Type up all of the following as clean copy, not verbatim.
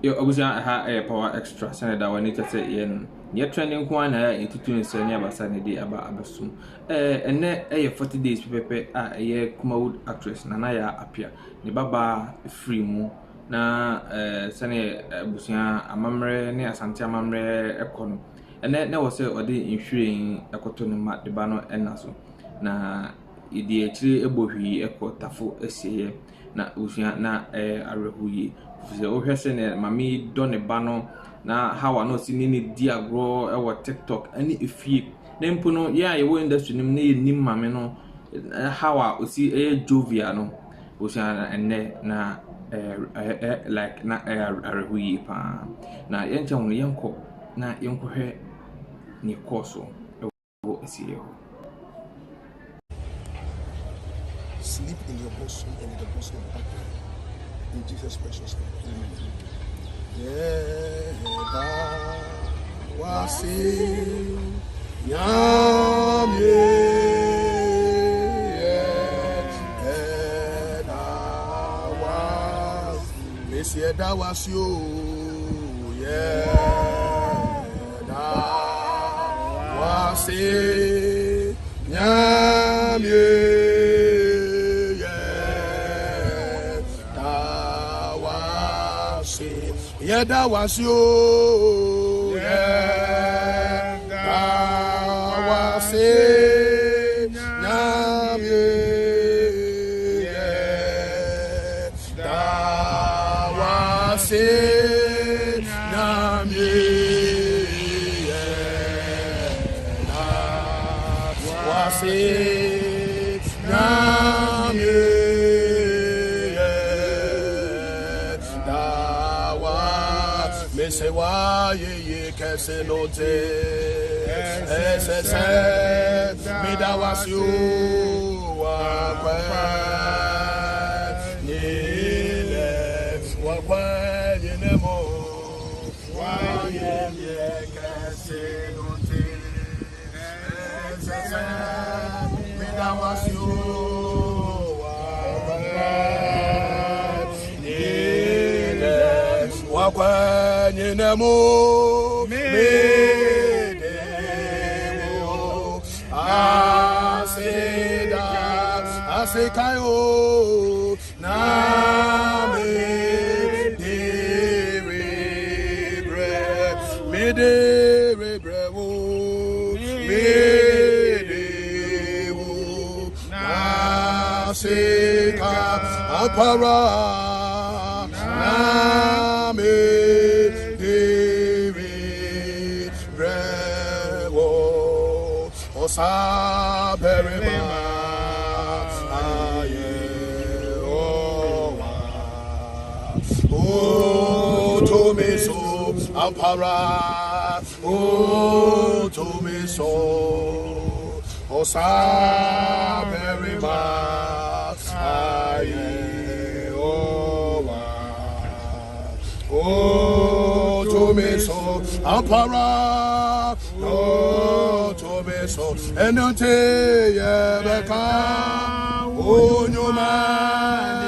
Yo, I was a power extra senator when it said yen. Yet trending one into 2 senior Basanidi about Abasum. And then 40 days pepe a year Kumawood actress Nanaya Appiah. The Baba free mo. Na Sane Busia Amamre near Santia Mamre Econo. And then there was a day insuring a cotton mat the banner and naso. Na idi actually ebohi eko tafo ese na Busia na arehuye. Fuse ohwese ne mami done bano na how I know see ni diagro e wa TikTok ani efie na mpo no ya ye wo industry nim na ye nim mame no how I osi jovia no Busia enne na like na arehuye pa na yencha hono yenko na yenko hwe ni course o esi sleep in your bosom and in the bosom of Appiah. In Jesus' precious name. Yeah, that was you. Yeah, that was it. Yeah, that was it. That was it. Me say why ye kese no te me da was you wa ye nemo why ye kese no te me da was you Namo me demo asekayo na me de rebrewo me dewo aseka apara na me Saberima aye oh to me so apara oh to me so Saberima aye oh to me so apara oh to me so enote yebeka onyuma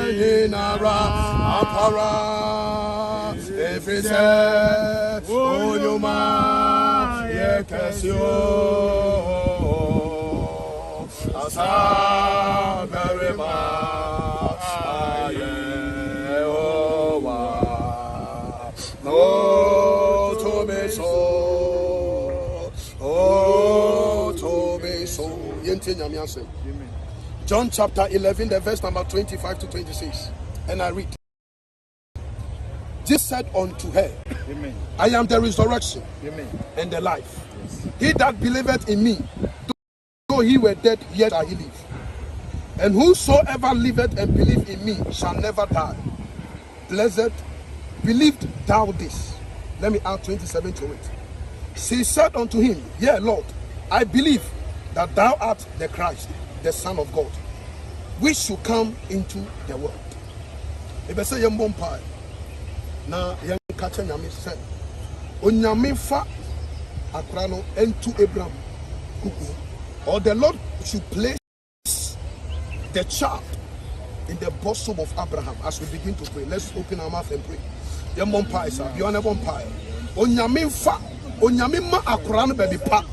inara apara efise onyuma yekesio asa berema aye owa no to me so John chapter 11, the verse number 25 to 26. And I read. Jesus said unto her, Amen. I am the resurrection, Amen, and the life. Yes. He that believeth in me, though he were dead, yet shall he live. And whosoever liveth and believeth in me shall never die. Blessed, believed thou this? Let me add 27 to it. She said unto him, Yea, Lord, I believe that thou art the Christ, the Son of God, which should come into the world. If I say Yambompai, na Yankata Yami said, Onyame fa akrano into Abraham, or the Lord should place the child in the bosom of Abraham. As we begin to pray, let's open our mouth and pray. Your mom pie, sir. You are never pie. Onyamin fa, onyamin ma akran baby pa.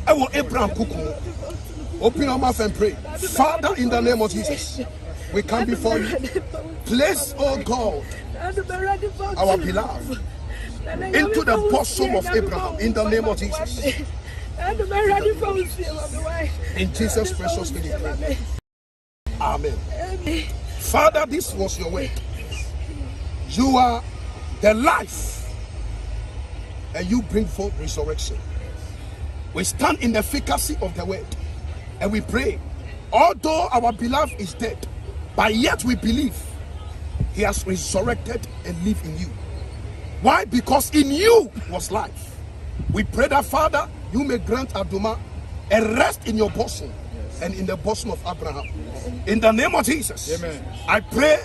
I want Abraham Kuku. Open your mouth and pray. Father, in the name of Jesus, we come before you. Place, oh God, our beloved into the bosom of Abraham in the name of Jesus. In Jesus' precious name we pray. Amen. Father, this was your word. You are the life, and you bring forth resurrection. We stand in the efficacy of the word, and we pray, although our beloved is dead, but yet we believe he has resurrected and live in you. Why? Because in you was life. We pray that, Father, you may grant Aduma a rest in your bosom and in the bosom of Abraham. In the name of Jesus, amen. I pray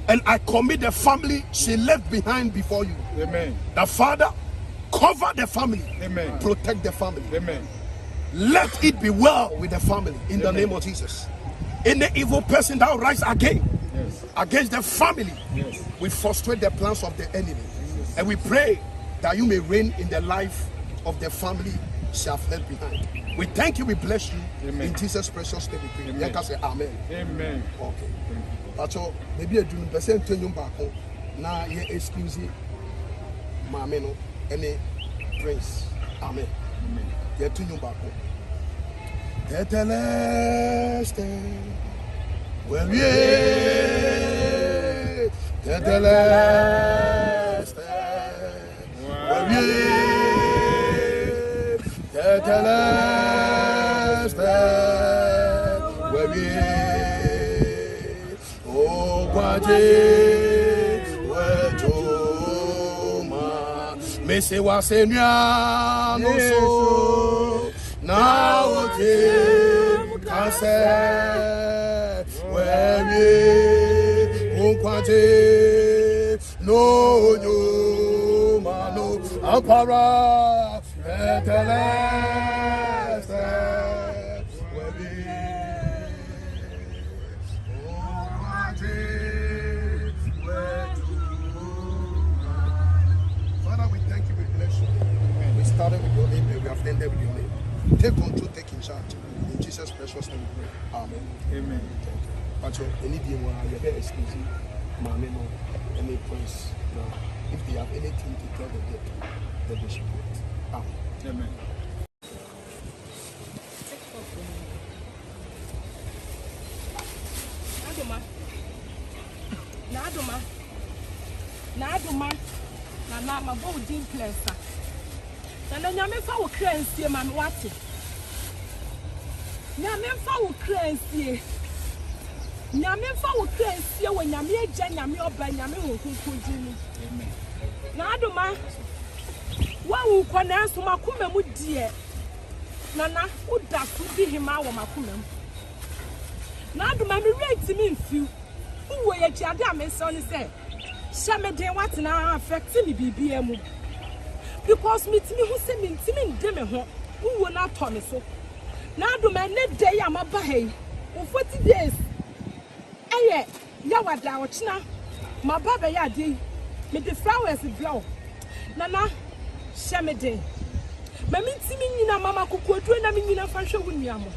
and I commit the family she left behind before you. Amen. The Father, cover the family. Amen. Protect the family. Amen. Let it be well with the family in the name of Jesus. Any evil person that will rise again against the family, we frustrate the plans of the enemy. And we pray that you may reign in the life of the family she have left behind. We thank you, we bless you. Amen. In Jesus' precious name we pray. Amen. Say amen. Amen. Okay. Pacho, maybe a dream percent to you back home. Now you excuse me, Mamma, no, any praise. Amen. Amen. You're to you back home. Teteleste, well, yeah, Teteleste, well, yeah, Teteleste, well, yeah, oh, Guaje, Wetoma, Mese Wasenia, no so. Now it can say where we no mano apara Father, we thank you, we bless you. We started with your name and we have ended with your name. Take control, take in charge. In Jesus' precious name we pray. Amen. Amen. Thank you. Any day when you get excuse, any praise. If they have anything to tell the dead, then they should do it. Amen. Amen. Naduma. Nana, my boy didn't play. And then you for currency, man, what it? Yamin for currency. Yamin for currency when Yammy Janyami or Benjamin who could do. Naduma, what will pronounce Makuma would dear? Nana, would that could be him our Makumam? Naduma, me rate to me few. Who were your Jadam, son said? Shamade, what now affecting me, BBM? Because me who send me deme ho who will not turn me so. Now do my net day am a bahay. 40 days. Eh, Yawada Ochna, my baba yadi, me the flowers blow. Nana, Shamade. Mammy Timina Mamma Kuku, doing a minute of fashion with Yamo.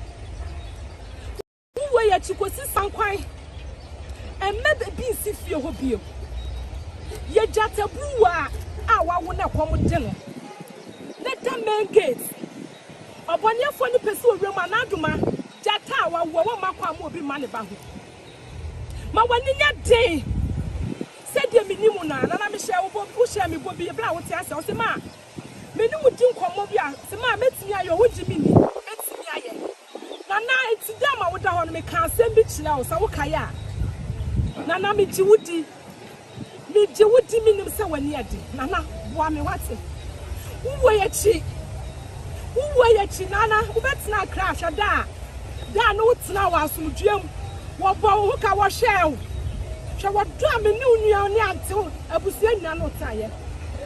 Who were ya Chicosi Sanquai? And maybe be see for your hobby. Ye jata brewer. I will not come with dinner. Let them main gates. Upon your funny pursuit, Romanaduma, Jata, one woman will be money about it. My one in that day said, Dear Minimuna, and I'm sure will push me will be a blow with us or the man. Many would think Comobia, the man met me at your wood Jimmy. Nana, it's damn I would down me can't send bitch now, so Kaya. Nana, me Jewudi. Me Jewudi mean so when near Nana, Wami what's it? Who were ya cheek? Who were ya chinana? Who bets not crash a da? Da notes now as you dream. What bow hook our shell? Shall what drum a new until a busian no tire?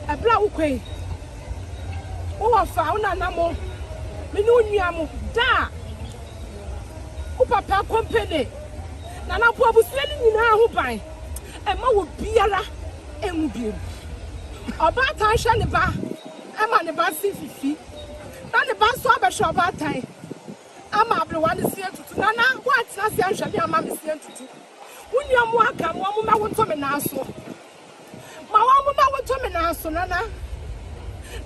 A blow quay. Oh, I found an ammo. Minuniamo da. Who papa company? Nana Bob was selling in our buy. And ma would be a Emubiem. About time, Shaniba, Emma the Bassi Fifi. Not the Basso Abasha about time. I'm up the one is here to Nana. What's not the answer? Your mamma is here to do. When you are welcome, one woman will tell me now. So, my one woman will tell me now. So, Nana,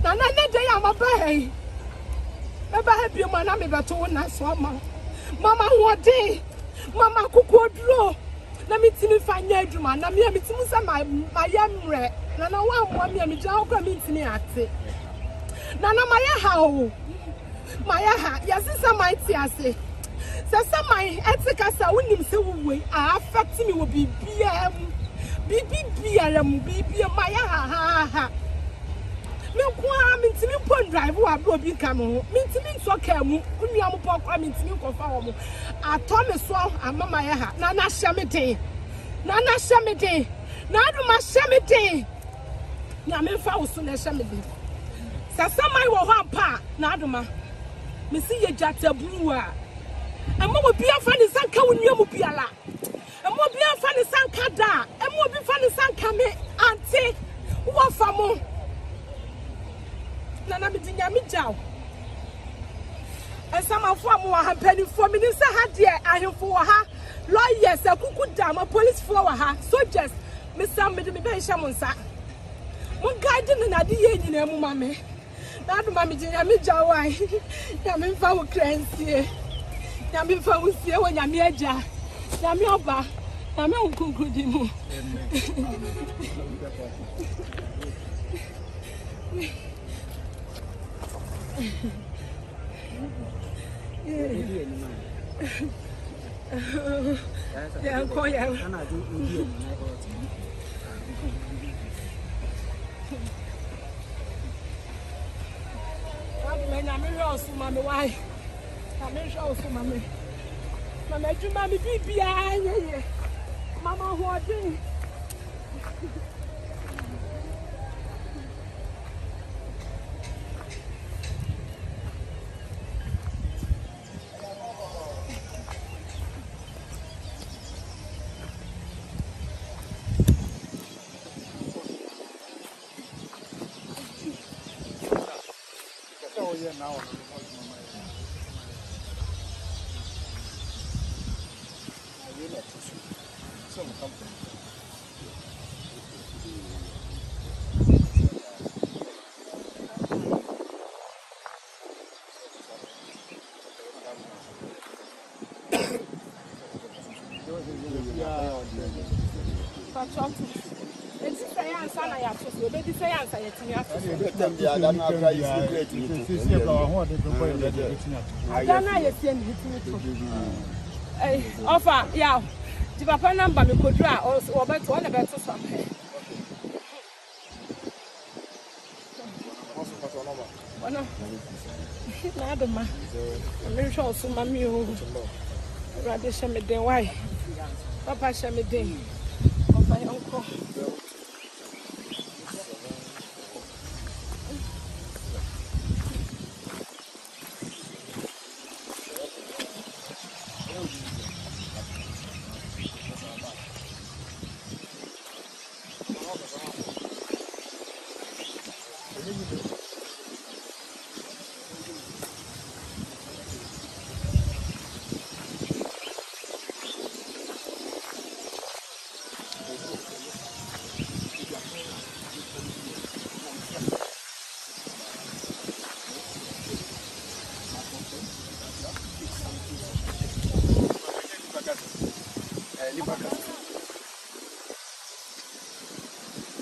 that day I'm a bay. Never have you, my name, but to one as Mama, what day? Mama, cook or draw. Let me see if I need you, man. I'm here to my young red. Nana, one me, and Joe come into me at it. Nana, my how? My yes, it's a mighty I say. So, some my ethics are winning so way. Affecting me will be BM, my ha. Me to me pon drive who are broken come me to me so come uni am pok me to me ko fa wo atome so amama ya ha na hyemete na hyemete na do ma hyemete na me fa wo so na hyemete sasamai wo ho apa na do ma me si ye jatabu a amma wo bia fa ni sanka wo nua mu biala amma bia fa ni sanka da amma bi fa ni sanka me ante wo fa mo Nana Midinya Mijao. And some of them were penny for Minister Hadia, I am for her. Lawyers, a cuckoo dam, a police for her. So just Miss Sammy Shamonsa. One guy didn't have the in a mammy. Not Mammy Dinya Mijao. Yamin found crancy. Yamin found here when Yamiaja. Yamioba. Yamin Kukudimu. Yeah, call you. I'm also mammy. Why? I'm also mammy. Mamma, do mammy be Mama, what do? Now, some company. Offer, yeah. The papa number me could draw or bet one about something. Madam, I'm very sure so mammy rather shame me then why? Papa shame me then of my uncle.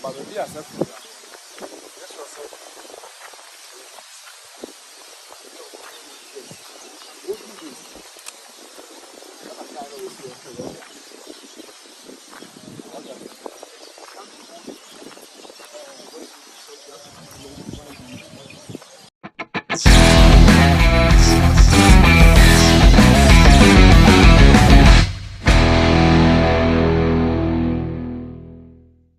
But we are